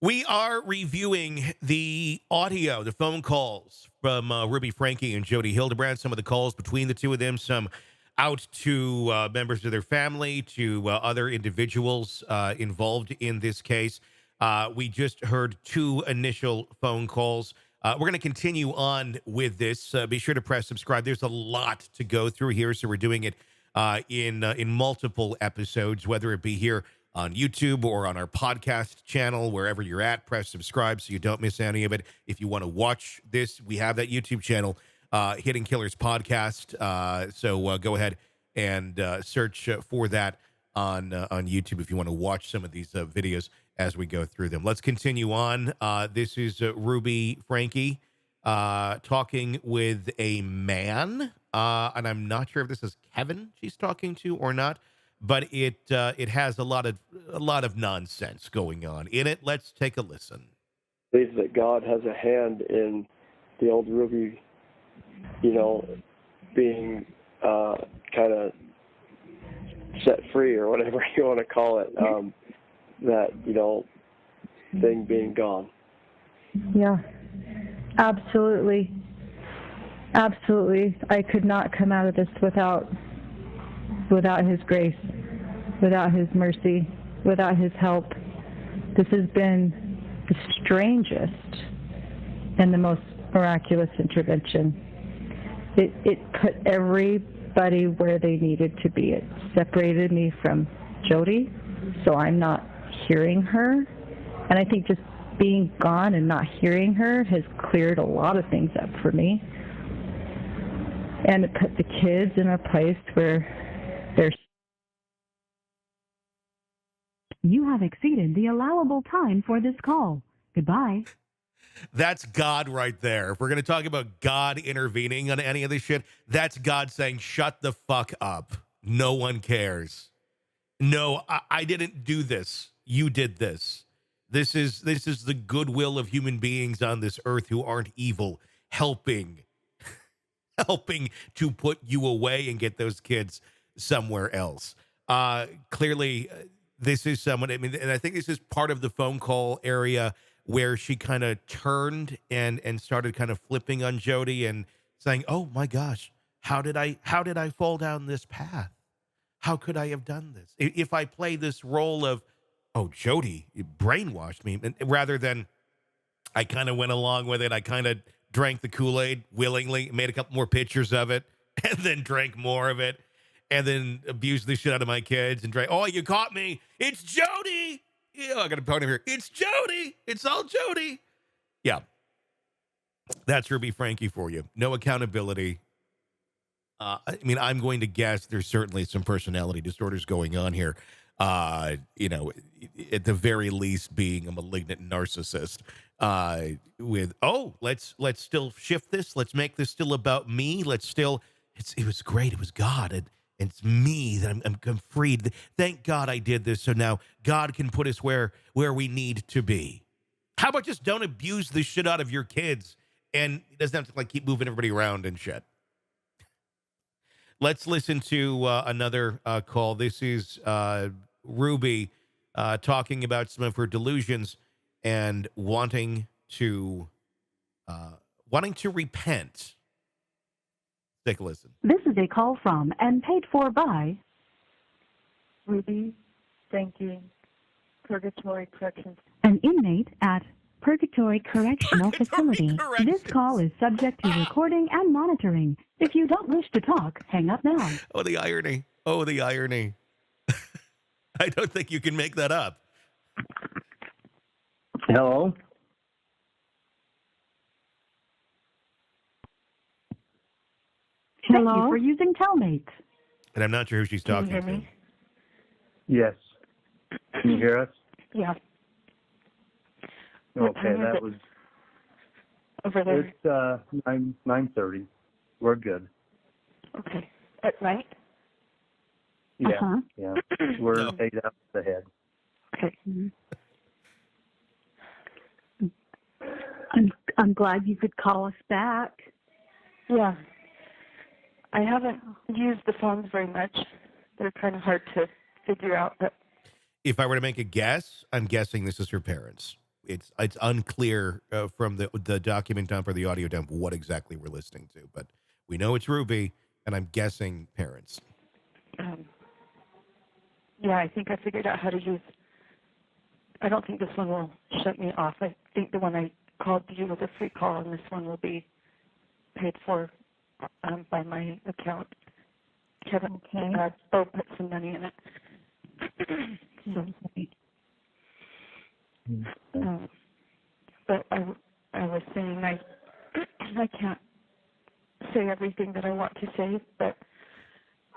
We are reviewing the audio, the phone calls from Ruby Franke and Jodi Hildebrandt, some of the calls between the two of them, some out to members of their family, to other individuals involved in this case. We just heard two initial phone calls. We're going to continue on with this. Be sure to press subscribe. There's a lot to go through here, so we're doing it in multiple episodes, whether it be here on YouTube or on our podcast channel, wherever you're at. Press subscribe so you don't miss any of it. If you want to watch this, we have that YouTube channel, Hidden Killers Podcast. So go ahead and search for that on YouTube if you want to watch some of these videos as we go through them. Let's continue on. This is Ruby Franke talking with a man, and I'm not sure if this is Kevin she's talking to or not, but it has a lot of nonsense going on in it. Let's take a listen. Believe that God has a hand in the old Ruby, being kind of set free or whatever you want to call it. That thing being gone. Yeah, absolutely. I could not come out of this without his grace, without his mercy, without his help. This has been the strangest and the most miraculous intervention. It put everybody where they needed to be. It separated me from Jodi, so I'm not hearing her. And I think just being gone and not hearing her has cleared a lot of things up for me. And it put the kids in a place where they're... You have exceeded the allowable time for this call. Goodbye. That's God right there. If we're going to talk about God intervening on any of this shit, that's God saying, shut the fuck up. No one cares. No, I didn't do this. You did this. This is the goodwill of human beings on this earth who aren't evil, helping to put you away and get those kids somewhere else. Clearly, this is someone, and I think this is part of the phone call area where she kind of turned and started kind of flipping on Jodi and saying, oh my gosh, how did I fall down this path? How could I have done this? If I play this role of, oh, Jodi, you brainwashed me, and rather than I kind of went along with it, I kind of drank the Kool-Aid willingly, made a couple more pictures of it, and then drank more of it, and then abused the shit out of my kids and drank, oh, you caught me. It's Jodi. Yeah, I got a pony here. It's Jodi. It's all Jodi. Yeah. That's Ruby Franke for you. No accountability. I'm going to guess there's certainly some personality disorders going on here. At the very least being a malignant narcissist, with, let's still shift this. Let's make this still about me. It was great. It was God. And it's me that I'm freed. Thank God I did this. So now God can put us where we need to be. How about just don't abuse the shit out of your kids, and it doesn't have to keep moving everybody around and shit. Let's listen to another call. This is Ruby talking about some of her delusions and wanting to repent. Take a listen. This is a call from and paid for by Ruby Franke, Purgatory Corrections. an inmate at Purgatory Correctional Facility. Corrections. This call is subject to recording and monitoring. If you don't wish to talk, hang up now. Oh, the irony. Oh, the irony. I don't think you can make that up. Hello? Thank Hello? you for using Telmate. And I'm not sure who she's talking Can you hear to. me? Yes. Can you hear us? Yeah. What Okay, time is that it was... over there. It's 9:30. We're good. Okay. At night? Yeah, Uh-huh. yeah. We're No. 8 hours ahead. Okay. I'm glad you could call us back. Yeah. I haven't used the phones very much. They're kind of hard to figure out. But If I were to make a guess, I'm guessing this is her parents. It's unclear from the document dump or the audio dump what exactly we're listening to, but we know it's Ruby, and I'm guessing parents. Yeah, I think I figured out how to use. I don't think this one will shut me off. I think the one I called you was a free call, and this one will be paid for by my account. Kevin, Bo put some money in it. So, but I was saying I can't say everything that I want to say, but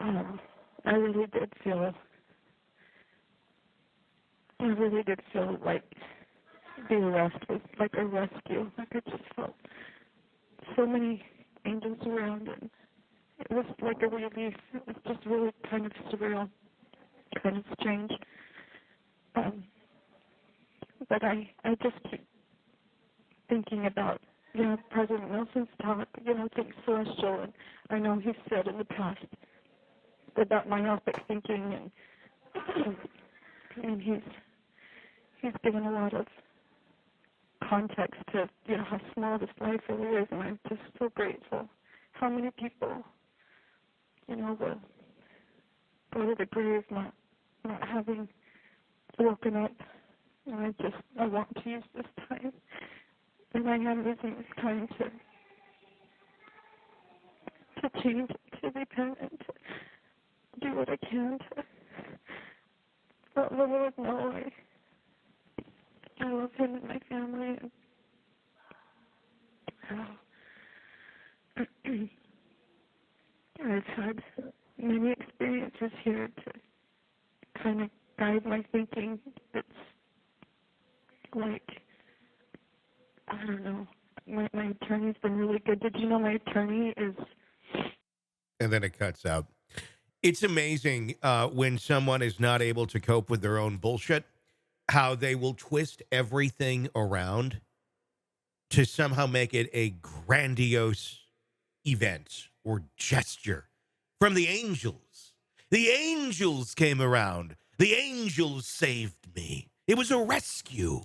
I really did feel like the arrest was like a rescue. Like I just felt so many angels around, and it was like a relief. It was just really kind of surreal, kind of strange. But I just keep thinking about, President Nelson's talk, things celestial, and I know he said in the past about myopic thinking, and he's given a lot of context to, how small this life really is, and I'm just so grateful. How many people, will go to the grave not having woken up, and I want to use this time, and I am using this time to change, to repent, and to do what I can to let the Lord know I love him and my family, and I've had many experiences here to kind of guide my thinking. It's like, I don't know, my attorney's been really good. Did you know my attorney is... And then it cuts out. It's amazing when someone is not able to cope with their own bullshit, how they will twist everything around to somehow make it a grandiose event or gesture from the angels. The angels came around. The angels saved me. It was a rescue.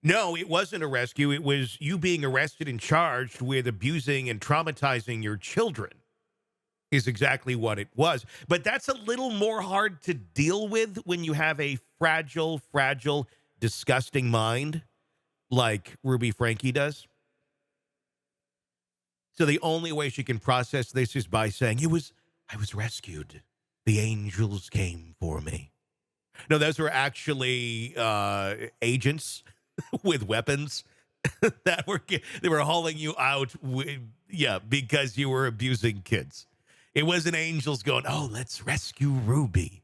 No, it wasn't a rescue. It was you being arrested and charged with abusing and traumatizing your children is exactly what it was. But that's a little more hard to deal with when you have a fragile, disgusting mind like Ruby Franke does. So the only way she can process this is by saying, I was rescued. The angels came for me. No, those were actually agents with weapons that they were hauling you out because you were abusing kids. It wasn't angels going, oh, let's rescue Ruby.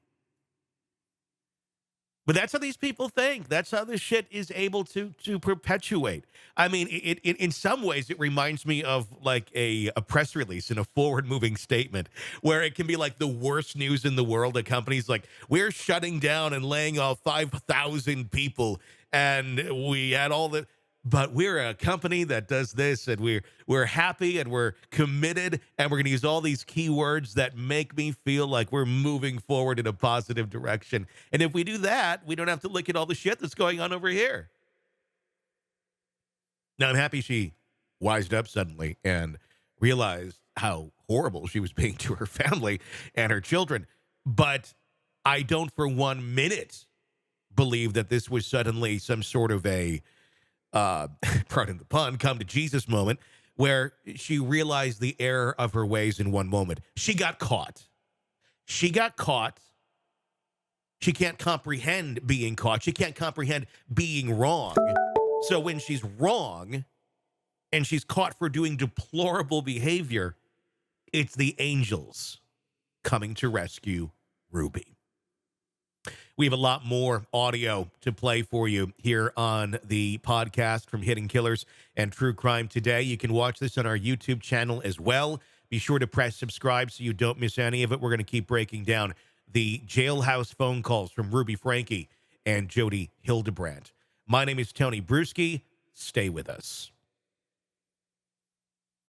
But that's how these people think. That's how this shit is able to perpetuate. I mean, it in some ways, it reminds me of like a press release and a forward-moving statement where it can be like the worst news in the world. A company's like, we're shutting down and laying off 5,000 people, and we had all the... But we're a company that does this, and we're happy, and we're committed, and we're going to use all these keywords that make me feel like we're moving forward in a positive direction. And if we do that, we don't have to look at all the shit that's going on over here. Now, I'm happy she wised up suddenly and realized how horrible she was being to her family and her children. But I don't for 1 minute believe that this was suddenly some sort of a pardon the pun, come to Jesus moment where she realized the error of her ways in one moment. She got caught. She can't comprehend being caught. She can't comprehend being wrong. So when she's wrong and she's caught for doing deplorable behavior, it's the angels coming to rescue Ruby. We have a lot more audio to play for you here on the podcast from Hidden Killers and True Crime Today. You can watch this on our YouTube channel as well. Be sure to press subscribe so you don't miss any of it. We're going to keep breaking down the jailhouse phone calls from Ruby Franke and Jodi Hildebrandt. My name is Tony Bruschi. Stay with us.